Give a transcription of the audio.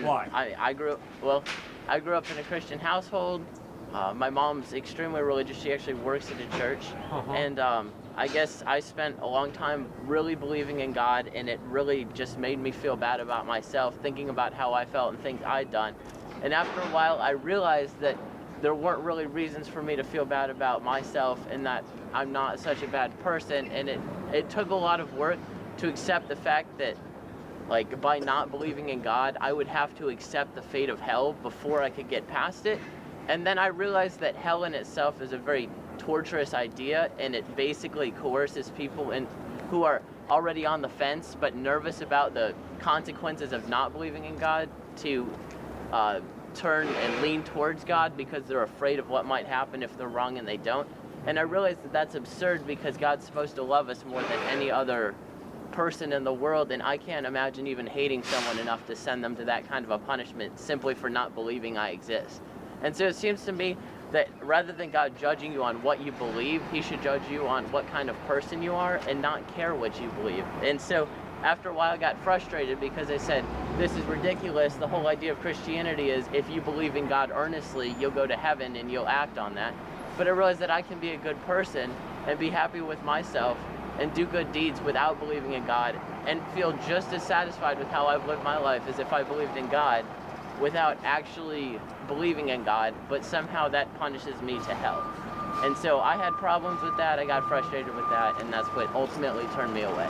And Why? I grew up in a Christian household. My mom's extremely religious. She actually works at a church. And I guess I spent a long time really believing in God, and it really just made me feel bad about myself, thinking about how I felt and things I'd done. And after a while, I realized that there weren't really reasons for me to feel bad about myself, and that I'm not such a bad person. And it took a lot of work to accept the fact that, like, by not believing in God, I would have to accept the fate of hell before I could get past it. And then I realized that hell in itself is a very torturous idea, and it basically coerces people who are already on the fence but nervous about the consequences of not believing in God to turn and lean towards God because they're afraid of what might happen if they're wrong and they don't. And I realized that that's absurd, because God's supposed to love us more than any other person in the world, and I can't imagine even hating someone enough to send them to that kind of a punishment simply for not believing I exist. And so it seems to me that rather than God judging you on what you believe, he should judge you on what kind of person you are and not care what you believe. And so after a while I got frustrated, because I said, this is ridiculous. The whole idea of Christianity is if you believe in God earnestly, you'll go to heaven and you'll act on that. But I realized that I can be a good person and be happy with myself and do good deeds without believing in God, and feel just as satisfied with how I've lived my life as if I believed in God without actually believing in God, but somehow that punishes me to hell. And so I had problems with that, I got frustrated with that, and that's what ultimately turned me away.